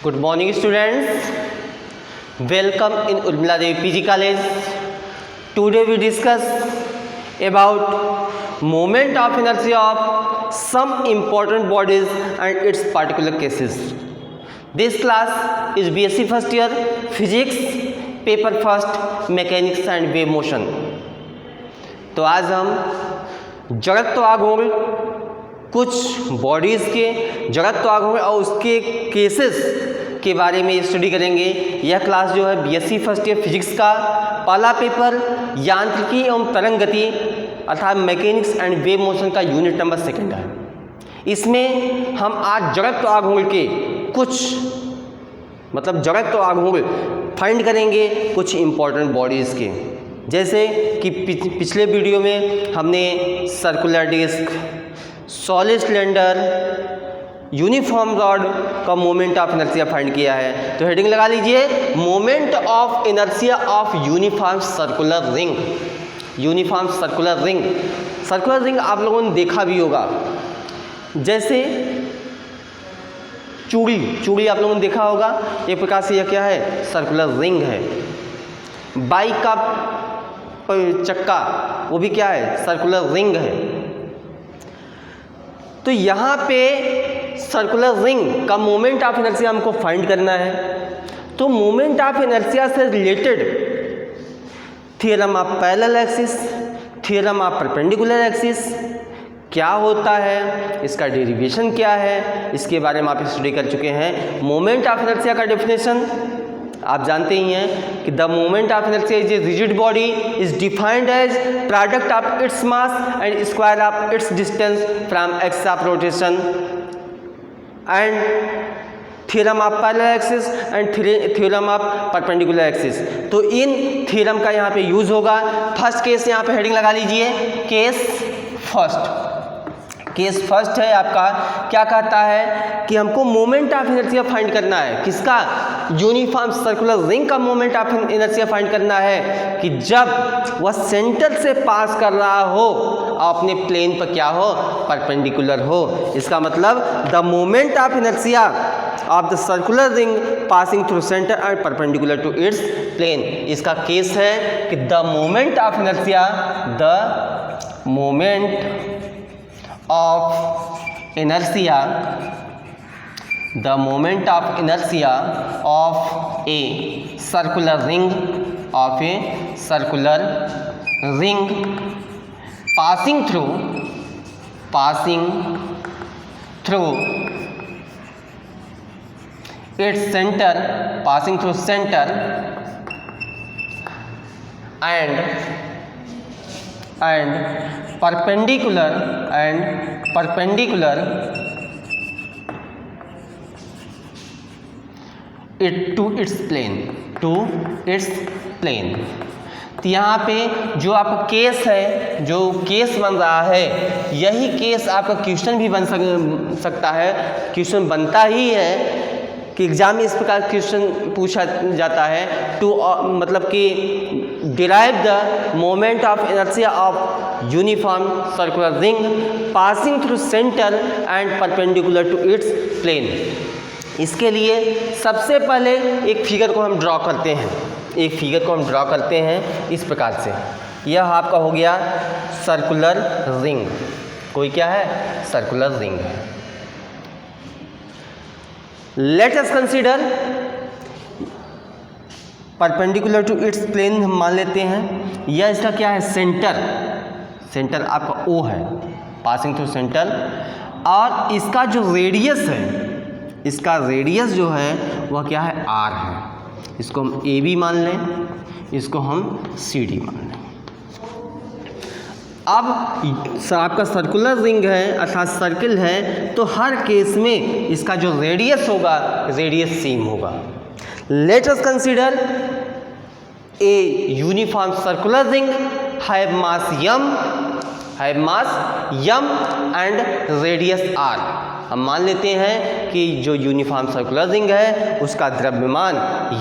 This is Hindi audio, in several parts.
Good morning students. Welcome in Urmila Devi PG College. Today we discuss about moment of inertia of some important bodies and its particular cases. This class is BSc first year Physics, paper first Mechanics and Wave Motion. तो आज हम जड़त्व आघूर्ण, कुछ बॉडीज़ के जड़त्व आघूर्ण और उसके केसेस के बारे में स्टडी करेंगे। यह क्लास जो है बीएससी फर्स्ट ईयर फिजिक्स का पहला पेपर यांत्रिकी एवं तरंग गति अर्थात मैकेनिक्स एंड वेव मोशन का यूनिट नंबर 2 है। इसमें हम आज जड़त्व आघूर्ण के कुछ जड़त्व आघूर्ण फाइंड करेंगे कुछ इम्पॉर्टेंट बॉडीज़ के, जैसे कि पिछले वीडियो में हमने circular disc, solid cylinder, uniform rod का मोमेंट ऑफ इनर्शिया फाइंड किया है। तो हेडिंग लगा लीजिए moment of inertia of uniform circular ring. Uniform circular ring, circular ring आप लोगों ने देखा भी होगा, जैसे चूड़ी आप लोगों ने देखा होगा। एक प्रकार से यह क्या है, सर्कुलर रिंग है। बाइक का चक्का वो भी क्या है, सर्कुलर रिंग है। तो यहाँ पे सर्कुलर रिंग का मोमेंट ऑफ इनर्शिया हमको फाइंड करना है। तो मोमेंट ऑफ इनर्शिया से related theorem of parallel axis, theorem of perpendicular axis क्या होता है, इसका डेरिवेशन क्या है, इसके बारे में आप स्टडी कर चुके हैं। मोमेंट ऑफ इनर्शिया का डेफिनेशन आप जानते ही हैं कि the moment of inertia is a rigid body is defined as product of its mass and square of its distance from axis of rotation and theorem of parallel axis and theorem of perpendicular axis. तो इन थ्योरम का यहाँ पे यूज होगा। फर्स्ट केस यहाँ पे हेडिंग लगा लीजिए, केस फर्स्ट। केस फर्स्ट है आपका, क्या कहता है कि हमको मोमेंट ऑफ इनर्शिया फाइंड करना है। किसका, यूनिफॉर्म सर्कुलर रिंग का मोमेंट ऑफ इनर्शिया फाइंड करना है कि जब वह सेंटर से पास कर रहा हो और अपने प्लेन पर क्या हो, परपेंडिकुलर हो। इसका मतलब the moment of inertia of the circular ring passing through centre and perpendicular to its plane. इसका केस है कि the moment of inertia, the moment of inertia, the moment of inertia of a circular ring, of a circular ring passing through its center, passing through center and perpendicular it to its plane। तो यहाँ पे जो आपका केस है, जो केस बन रहा है, यही केस आपका क्वेश्चन भी बन सकता है। क्वेश्चन बनता ही है कि एग्जाम में इस प्रकार क्वेश्चन पूछा जाता है टू मतलब कि derive the moment of inertia of uniform circular ring passing through centre and perpendicular to its plane. इसके लिए सबसे पहले एक फिगर को हम ड्रॉ करते हैं, इस प्रकार से। यह आपका हो गया सर्कुलर रिंग। कोई क्या है, सर्कुलर रिंग है। Let us consider perpendicular to its plane हम मान लेते हैं। यह इसका क्या है, सेंटर आपका O है, पासिंग थ्रू सेंटर। और इसका जो रेडियस है, इसका रेडियस जो है वह क्या है, R है। इसको हम AB मान लें, इसको हम CD मान लें। अब आपका सर्कुलर रिंग है अर्थात सर्किल है, तो हर केस में इसका जो रेडियस होगा, रेडियस सेम होगा। Late us consider a uniform circular ring have mass m and radius r। हम मान लेते हैं कि जो यूनिफॉर्म सर्कुलर रिंग है उसका द्रव्यमान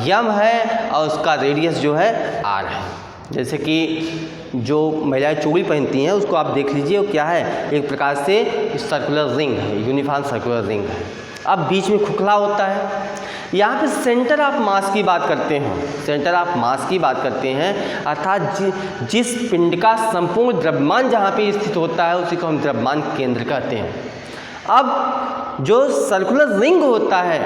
m है और उसका रेडियस जो है r है। जैसे कि जो महिलाएं चूड़ी पहनती हैं उसको आप देख लीजिए, वो क्या है, एक प्रकार से सर्कुलर रिंग है, यूनिफॉर्म सर्कुलर रिंग है। अब बीच में खुखला होता है, यहाँ पे सेंटर ऑफ मास की बात करते हैं, सेंटर ऑफ मास की बात करते हैं, अर्थात जिस पिंड का संपूर्ण द्रव्यमान जहाँ पे स्थित होता है उसी को हम द्रव्यमान केंद्र कहते हैं। अब जो सर्कुलर रिंग होता है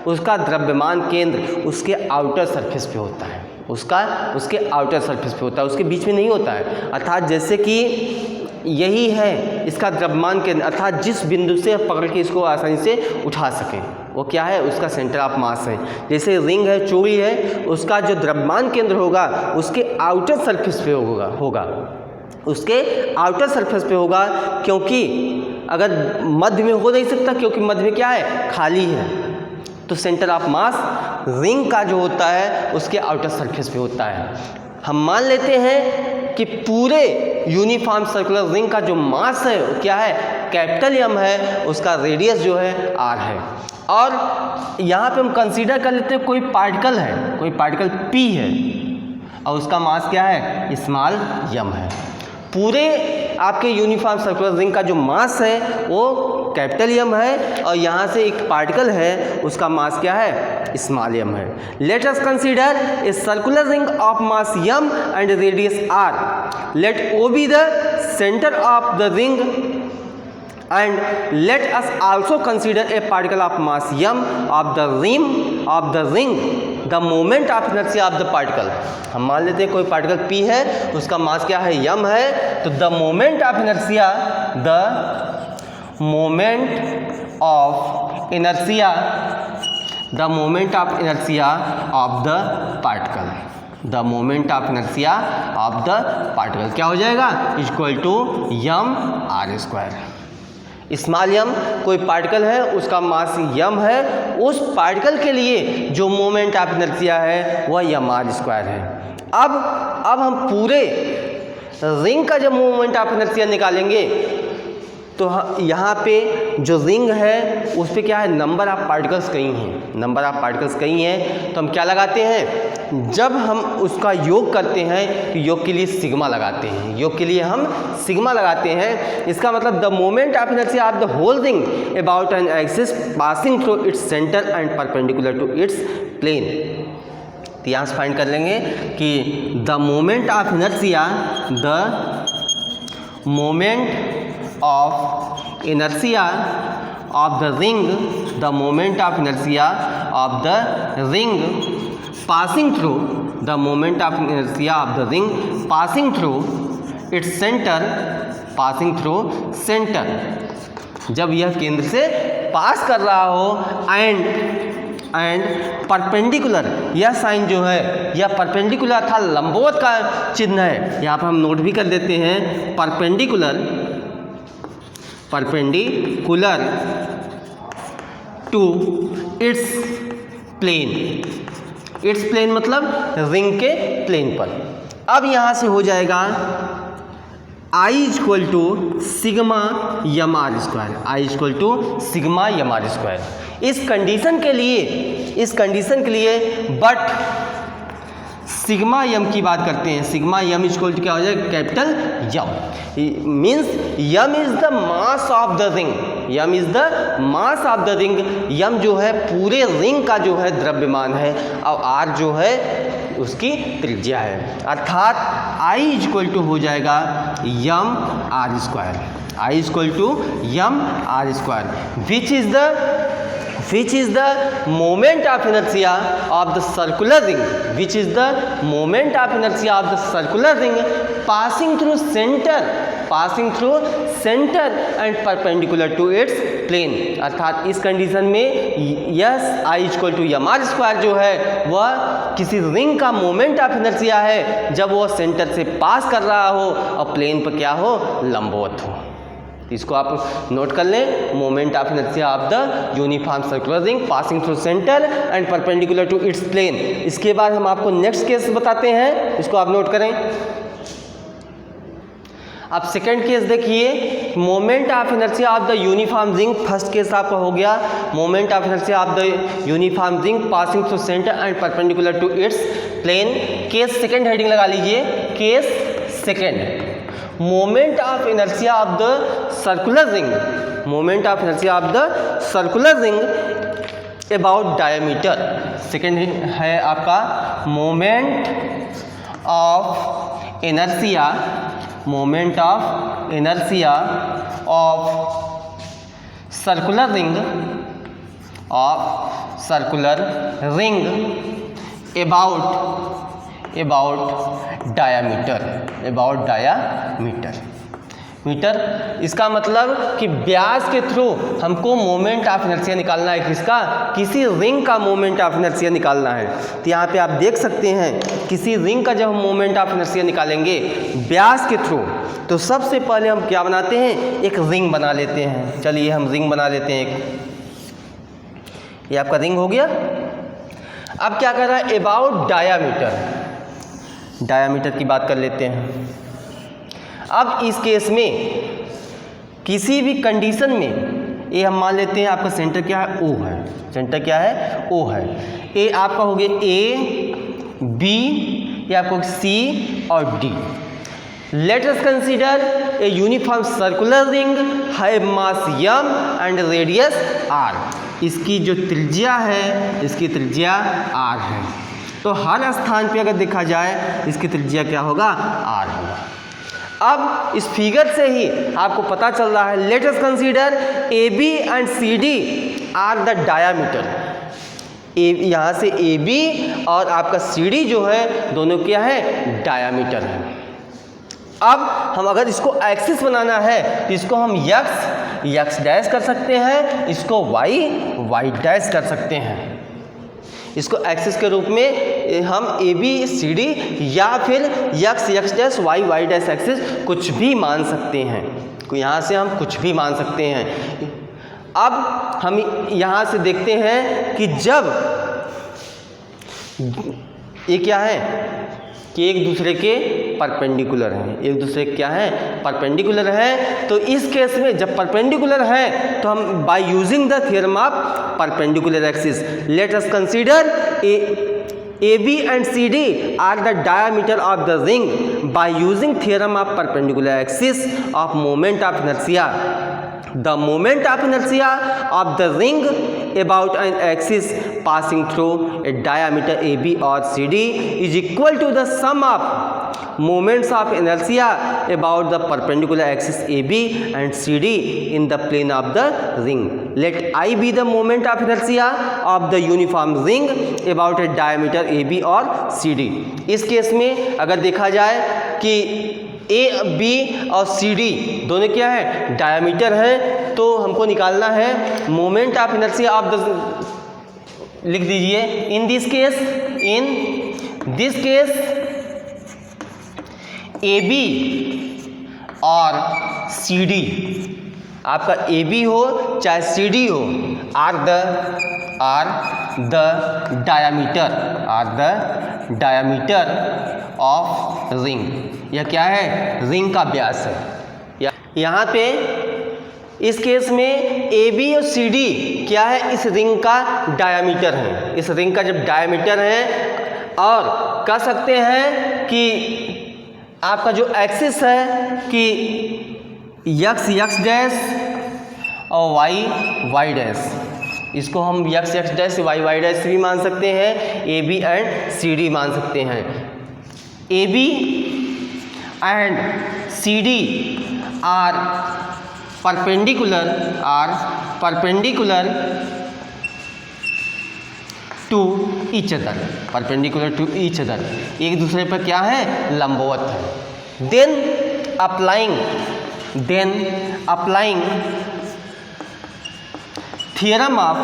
उसका द्रव्यमान केंद्र उसके आउटर सरफेस पे होता है, उसके आउटर सरफेस पे होता है, उसके बीच में नहीं होता है। अर्थात जैसे कि यही है इसका द्रव्यमान केंद्र, अर्थात जिस बिंदु से पकड़ के इसको आसानी से उठा सकें वो क्या है, उसका सेंटर ऑफ मास है। जैसे रिंग है, चूड़ी है, उसका जो द्रव्यमान केंद्र होगा उसके आउटर सरफेस पे होगा उसके आउटर सरफेस पे होगा, क्योंकि अगर मध्य में हो नहीं सकता, क्योंकि मध्य में क्या है, खाली है। तो सेंटर ऑफ मास रिंग का जो होता है उसके आउटर सरफेस पे होता है। हम मान लेते हैं कि पूरे यूनिफॉर्म सर्कुलर रिंग का जो मास है वो क्या है, कैपिटल एम है, उसका रेडियस जो है आर है। और यहाँ पे हम कंसीडर कर लेते हैं कोई पार्टिकल है, कोई पार्टिकल पी है और उसका मास क्या है, स्मॉल एम है। पूरे आपके यूनिफॉर्म सर्कुलर रिंग का जो मास है वो कैपिटल एम है और यहाँ से एक पार्टिकल है उसका मास क्या है, स्मॉल एम है। Let us consider a circular ring of mass M and radius R. Let O be the centre of the ring and let us also consider a particle of mass m of the rim of the ring, the moment of inertia of the particle। हम मान लेते हैं कोई पार्टिकल p है, उसका मास क्या है, m है, तो the moment of inertia of the particle, the moment of inertia of the particle क्या हो जाएगा, equal to m r square. Small M कोई पार्टिकल है उसका मास यम है, उस पार्टिकल के लिए जो मोमेंट ऑफ इनर्शिया है वह यम आर स्क्वायर है। अब हम पूरे रिंग का जब मोमेंट ऑफ इनर्शिया निकालेंगे तो यहाँ पे जो रिंग है उस पर क्या है, नंबर ऑफ पार्टिकल्स कई हैं, नंबर ऑफ पार्टिकल्स कई हैं, तो हम क्या लगाते हैं, जब हम उसका योग करते हैं तो योग के लिए सिग्मा लगाते हैं, योग के लिए हम सिग्मा लगाते हैं। इसका मतलब the moment of inertia of the whole ring about an axis passing through its centre and perpendicular to its plane. तो यहाँ से फाइंड कर लेंगे कि the moment of inertia, the moment of inertia of the ring, the moment of inertia of the ring passing through, the moment of inertia of the ring passing through its center, passing through center, जब यह केंद्र से पास कर रहा हो एंड परपेंडिकुलर, यह साइन जो है यह परपेंडिकुलर था, लंबवत का चिन्ह है, यहाँ पर हम नोट भी कर देते हैं, perpendicular to its plane, its plane मतलब रिंग के प्लेन पर। अब यहाँ से हो जाएगा I equal to sigma M R square, I equal to sigma M R square. इस कंडीशन के लिए बट सिग्मा यम की बात करते हैं, सिग्मा यम इक्वल टू क्या हो जाएगा, capital M, means M is the mass of the ring, M is the mass of the ring. M जो है पूरे रिंग का जो है द्रव्यमान है और आर जो है उसकी त्रिज्या है, अर्थात आई इक्वल टू हो जाएगा M R square, I equal to M R square, which is the moment of inertia of the circular ring, which is the moment of inertia of the circular ring passing through center and perpendicular to its plane। अर्थात इस कंडीशन में yes I equal to M R square जो है वह किसी रिंग का मोमेंट ऑफ इनर्शिया है जब वह सेंटर से पास कर रहा हो और प्लेन पर क्या हो, लंबवत हो। इसको आप नोट कर लें, moment of inertia of the uniform circular ring passing through centre and perpendicular to its plane. इसके बाद हम आपको नेक्स्ट केस बताते हैं, इसको आप नोट करें। अब सेकंड केस देखिए, moment of inertia of the uniform ring. First case आपका हो गया moment of inertia of the uniform ring passing through centre and perpendicular to its plane. Case second heading लगा लीजिए, case second, moment of inertia of the circular ring, moment of inertia of the circular ring about diameter. Second है आपका moment of inertia, moment of inertia of circular ring, of circular ring about diameter, about diameter. Meter इसका मतलब कि व्यास के थ्रू हमको मोमेंट ऑफ इनर्शिया निकालना है। किसका? किसी रिंग का मोमेंट ऑफ इनर्शिया निकालना है। तो यहाँ पे आप देख सकते हैं किसी रिंग का जब हम मोमेंट ऑफ इनर्शिया निकालेंगे व्यास के थ्रू, तो सबसे पहले हम क्या बनाते हैं? एक रिंग बना लेते हैं। चलिए हम रिंग बना लेते हैं एक। ये आपका रिंग हो गया। अब क्या कर रहा है? अबाउट डायामीटर, डायामीटर की बात कर लेते हैं। अब इस केस में किसी भी कंडीशन में ये हम मान लेते हैं आपका सेंटर क्या है? ओ है। सेंटर क्या है? ओ है। ए आपका हो गया ए, बी, ये आपको सी और D. Late us consider a uniform circular ring have mass m and radius r। इसकी जो त्रिज्या है, इसकी त्रिज्या r है। तो हर स्थान पे अगर देखा जाए इसकी त्रिज्या क्या होगा? r होगा। अब इस फिगर से ही आपको पता चल रहा है, let us consider A B and C D are the diameter. यहाँ से ए बी और आपका सी डी जो है दोनों क्या है? डायामीटर है। अब हम अगर इसको एक्सिस बनाना है तो इसको हम यक्स डैश कर सकते हैं, इसको वाई डैश कर सकते हैं। इसको एक्सिस के रूप में हम ए बी सी डी या फिर X dash Y dash axis कुछ भी मान सकते हैं। यहाँ से हम कुछ भी मान सकते हैं। अब हम यहाँ से देखते हैं कि जब ये क्या है कि एक दूसरे के परपेंडिकुलर हैं, एक दूसरे क्या है? परपेंडिकुलर हैं। तो इस केस में जब परपेंडिकुलर हैं तो हम by using the theorem of perpendicular axis, let us consider A B and C D are the diameter of the ring by using theorem of perpendicular axis of moment of inertia. The moment of inertia of the ring about an axis passing through a diameter AB or CD is equal to the sum of moments of inertia about the perpendicular axis AB and CD in the plane of the ring. Let I be the moment of inertia of the uniform ring about a diameter AB or CD. इस केस में अगर देखा जाए कि ए बी और सी डी दोनों क्या है? डायमीटर हैं। तो हमको निकालना है moment of inertia of the, लिख दीजिए in this case A B और सी डी, आपका ए बी हो चाहे सी डी हो, are the diameter of ring. यह क्या है? रिंग का व्यास है। यहाँ पे इस केस में ए बी और सी डी क्या है? इस रिंग का डायामीटर है। इस रिंग का जब डायामीटर है और कह सकते हैं कि आपका जो एक्सिस है कि यक्स डैश और वाई डैश, इसको हम यक्स डैश वाई डैश भी मान सकते हैं, A B and C D मान सकते हैं। A B and C D are perpendicular to each other, perpendicular to each other, एक दूसरे पर क्या है? लंबवत है। Then applying theorem of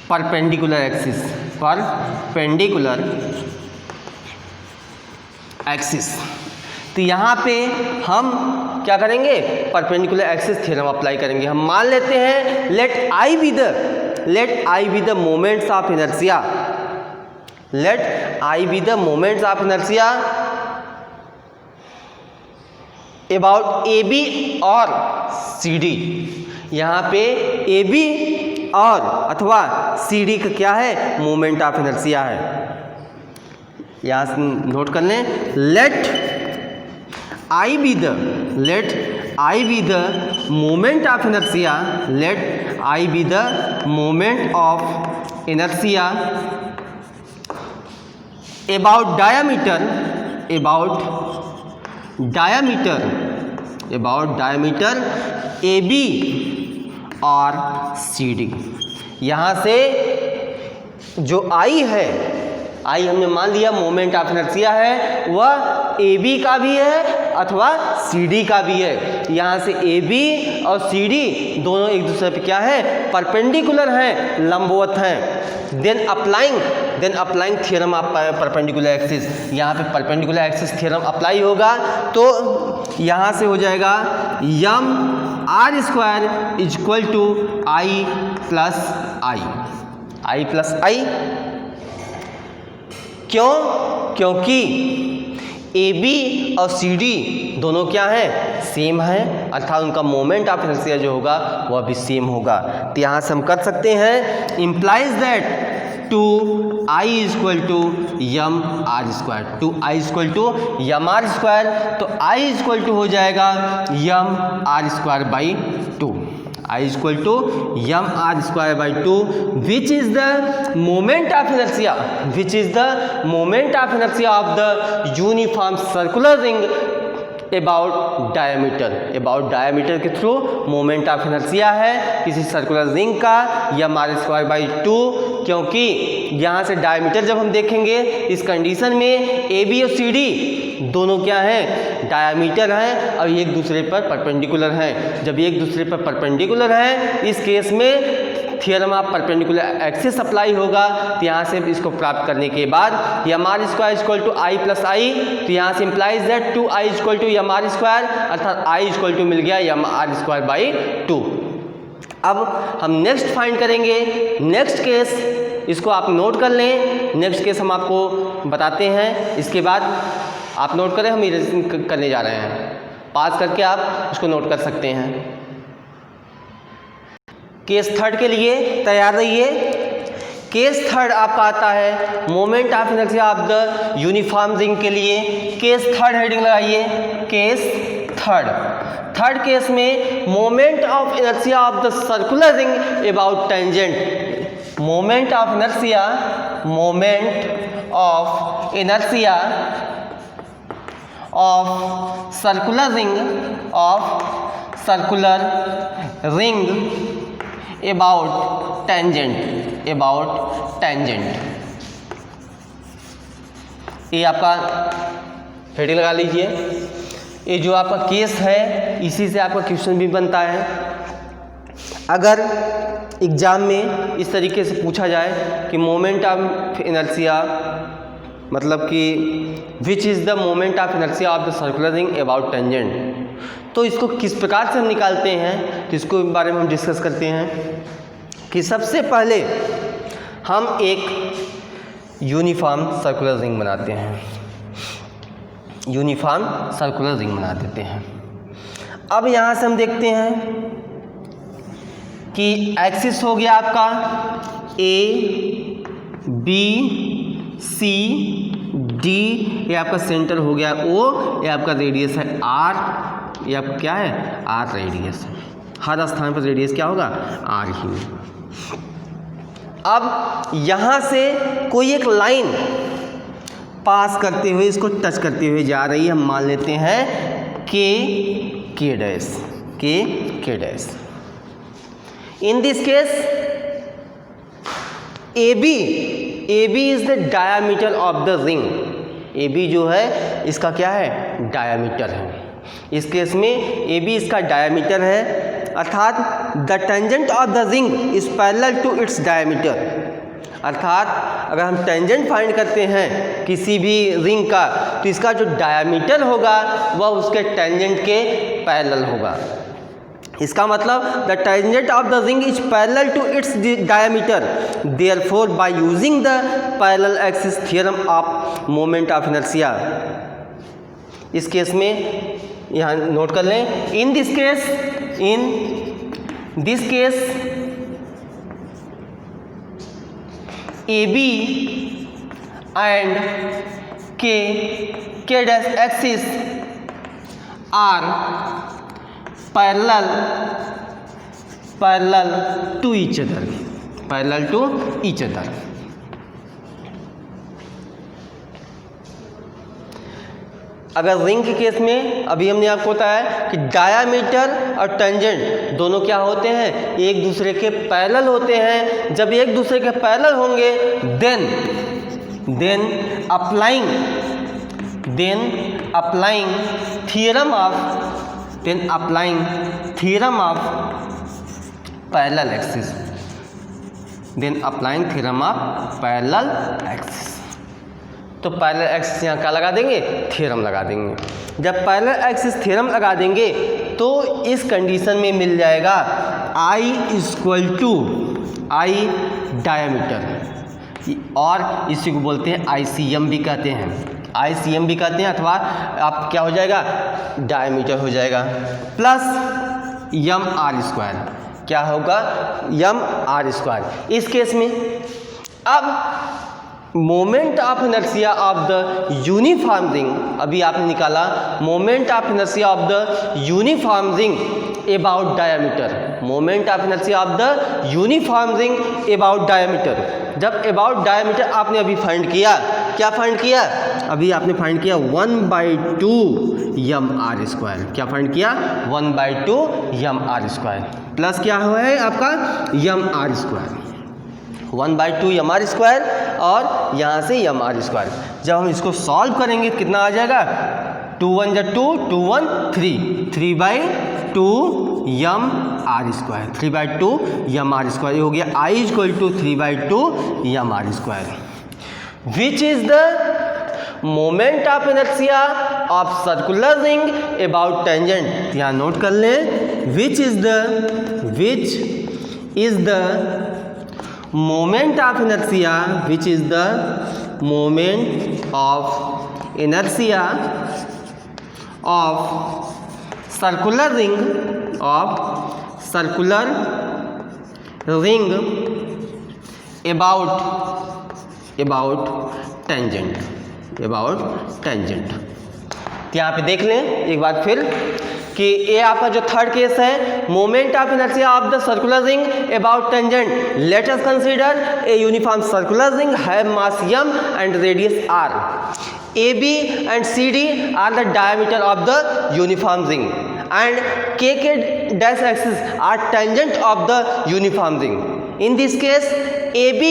perpendicular axis. तो यहाँ पे हम क्या करेंगे? परपेंडिकुलर एक्सिस थ्योरम अप्लाई करेंगे। हम मान लेते हैं let I be the moments of inertia, let I be the moments of inertia about A B और सी डी। यहाँ पे ए बी और अथवा सी डी का क्या है? मोमेंट ऑफ इनर्शिया है। यहाँ से नोट कर लें, let I be the moment of inertia, let I be the moment of inertia about diameter AB और CD। यहाँ से जो I है, I हमने मान लिया मोमेंट ऑफ इनर्शिया है, वह AB का भी है अथवा CD का भी है। यहाँ से AB और CD दोनों एक दूसरे पे क्या है, परपेंडिकुलर हैं, लंबवत हैं। Then applying theorem of perpendicular axis, यहाँ पे परपेंडिकुलर एक्सिस थ्योरम अप्लाई होगा तो यहाँ से हो जाएगा M R square equal to I plus I. क्यों? क्योंकि AB और CD दोनों क्या हैं, सेम हैं, अर्थात उनका मोमेंट ऑफ इनर्शिया जो होगा वह भी सेम होगा। तो यहाँ से हम कर सकते हैं implies that 2I equal to M R square, 2I equal to M R square, तो I इक्वल टू हो जाएगा M R square by 2, I equal to M R square by 2 which is the moment of inertia of the uniform circular ring about diameter के थ्रू मोमेंट ऑफ इनर्शिया है किसी सर्कुलर रिंग का यम आर स्क्वायर बाई 2, क्योंकि यहाँ से डायमीटर जब हम देखेंगे इस कंडीशन में AB और CD दोनों क्या हैं, डायमीटर हैं और एक दूसरे पर परपेंडिकुलर हैं। जब एक दूसरे पर परपेंडिकुलर हैं इस केस में theorem of perpendicular axis apply होगा। तो यहाँ से इसको प्राप्त करने के बाद M R square equal to I plus I, तो यहाँ से implies that 2I equal to M R square, अर्थात I इक्वल टू मिल गया यम आर स्क्वायर बाई 2। अब हम नेक्स्ट फाइंड करेंगे, नेक्स्ट केस, इसको आप नोट कर लें। नेक्स्ट केस हम आपको बताते हैं, इसके बाद आप नोट करें, हम इरेजिंग करने जा रहे हैं, पास करके आप उसको नोट कर सकते हैं। केस थर्ड के लिए तैयार रहिए। केस थर्ड आपका आता है moment of inertia of the uniform ring के लिए। केस थर्ड हेडिंग लगाइए, केस थर्ड केस में moment of inertia of the circular ring about tangent, moment of inertia of circular ring about tangent. ये आपका हेडिंग लगा लीजिए। ये जो आपका केस है इसी से आपका क्वेश्चन भी बनता है। अगर एग्जाम में इस तरीके से पूछा जाए कि मोमेंट ऑफ इनर्शिया, मतलब कि which is the moment of inertia of the circular ring about tangent, तो इसको किस प्रकार से हम निकालते हैं, तो इसको बारे में हम डिस्कस करते हैं कि सबसे पहले हम एक यूनिफॉर्म सर्कुलर रिंग बनाते हैं, यूनिफॉर्म सर्कुलर रिंग बना देते हैं। अब यहाँ से हम देखते हैं कि एक्सिस हो गया आपका ABC D, ये आपका सेंटर हो गया O, ये आपका रेडियस है R, ये आपका क्या है R रेडियस है। हर स्थान पर रेडियस क्या होगा R ही। अब यहाँ से कोई एक लाइन पास करते हुए, इसको टच करते हुए जा रही है, हम मान लेते हैं K dash. In this case AB is the diameter of the ring. AB जो है इसका क्या है, डायामीटर है। इस केस में AB इसका डायामीटर है, अर्थात the tangent of the ring is parallel to its diameter. अर्थात अगर हम टेंजेंट फाइंड करते हैं किसी भी रिंग का, तो इसका जो डायामीटर होगा वह उसके टेंजेंट के पैरेलल होगा। इसका मतलब the tangent of the ring is parallel to its diameter, therefore by using the parallel axis theorem of moment of inertia. इस केस में यहाँ नोट कर लें, in this case AB and K dash axis are parallel to each other, parallel to each other. अगर रिंग के केस में अभी हमने आपको बताया कि डायामीटर और टेंजेंट दोनों क्या होते हैं, एक दूसरे के पैरेलल होते हैं। जब एक दूसरे के पैरेलल होंगे then applying theorem of parallel axis, तो पैरेलल एक्सिस यहाँ क्या लगा देंगे, थ्योरम लगा देंगे। जब पैरेलल एक्सिस थ्योरम लगा देंगे तो इस कंडीशन में मिल जाएगा I डायामीटर, और इसी को बोलते हैं ICM भी कहते हैं, अथवा आप क्या हो जाएगा, डायामीटर हो जाएगा, प्लस mr², क्या होगा, mr²। इस केस में अब moment of inertia of the uniform ring, अभी आपने निकाला moment of inertia of the uniform ring about diameter, moment of inertia of the uniform ring about diameter. जब अबाउट डायामीटर आपने अभी फाइंड किया, क्या फाइंड किया, अभी आपने फाइंड किया 1/2 mr², क्या फाइंड किया, 1/2 mr², प्लस क्या हुआ है आपका mr², 1/2 mr², और यहाँ से mr²। जब हम इसको सॉल्व करेंगे कितना आ जाएगा, 2 1 जा 2, 2 1 3, 3/2 mr², 3/2 mr², ये हो गया I = 3/2 mr²। Which is the moment of inertia of circular ring about tangent, यहाँ नोट कर लें, विच is the moment of inertia, which is the moment of inertia of circular ring about tangent। तो यहाँ पे देख लें एक बार फिर कि ये आपका जो थर्ड केस है, moment of inertia of the circular ring about tangent. Late us consider a uniform circular ring have mass m and radius r। AB and CD are the diameter of the uniform ring and KK dash axis are tangent of the uniform ring. In this case, AB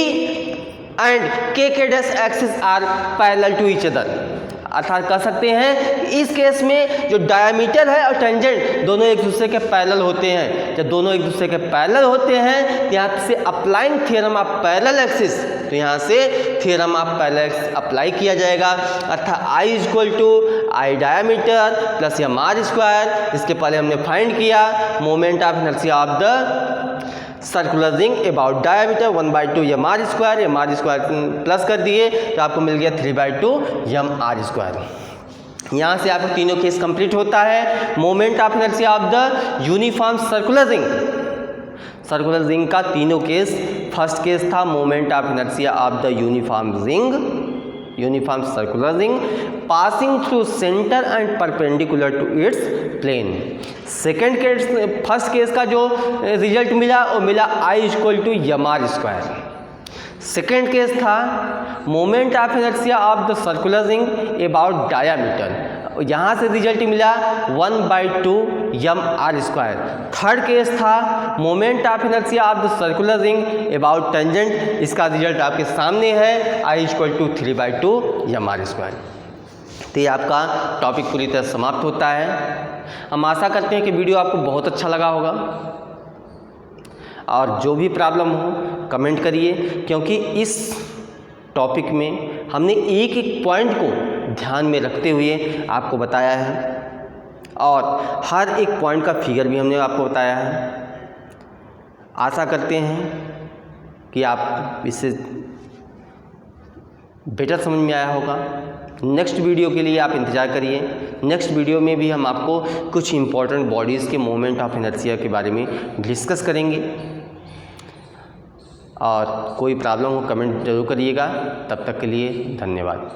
and KK dash axis are parallel to each other। अर्थात कह सकते हैं इस केस में जो डायमीटर है और टेंजेंट दोनों एक दूसरे के पैरेलल होते हैं। जब दोनों एक दूसरे के पैरेलल होते हैं तो यहाँ से applying theorem of parallel axis, तो यहाँ से theorem of parallel axis apply किया जाएगा। अर्थात I = I diameter plus mr²। इसके पहले हमने फाइंड किया moment of inertia of the circular ring about diameter 1/2 mr², plus कर दिए तो आपको मिल गया 3/2 mr²। यहाँ से आपको तीनों केस कंप्लीट होता है। Moment of inertia of the uniform circular ring का तीनों केस, फर्स्ट केस था moment of inertia of the uniform circular ring passing through centre and perpendicular to its plane. Second case, first case का जो रिजल्ट मिला वो मिला I = mr²। सेकेंड केस था moment of inertia of the circular ring about diameter, यहाँ से रिजल्ट मिला 1/2 mr²। थर्ड केस था moment of inertia of the circular ring about tangent, इसका रिजल्ट आपके सामने है I = 3/2 mr²। तो ये आपका टॉपिक पूरी तरह समाप्त होता है। हम आशा करते हैं कि वीडियो आपको बहुत अच्छा लगा होगा, और जो भी प्रॉब्लम हो कमेंट करिए, क्योंकि इस टॉपिक में हमने एक एक पॉइंट को ध्यान में रखते हुए आपको बताया है, और हर एक पॉइंट का फिगर भी हमने आपको बताया है। आशा करते हैं कि आप इससे बेटर समझ में आया होगा। नेक्स्ट वीडियो के लिए आप इंतज़ार करिए। नेक्स्ट वीडियो में भी हम आपको कुछ इम्पॉर्टेंट बॉडीज़ के मोमेंट ऑफ इनर्शिया के बारे में डिस्कस करेंगे, और कोई प्रॉब्लम हो कमेंट जरूर करिएगा। तब तक के लिए धन्यवाद।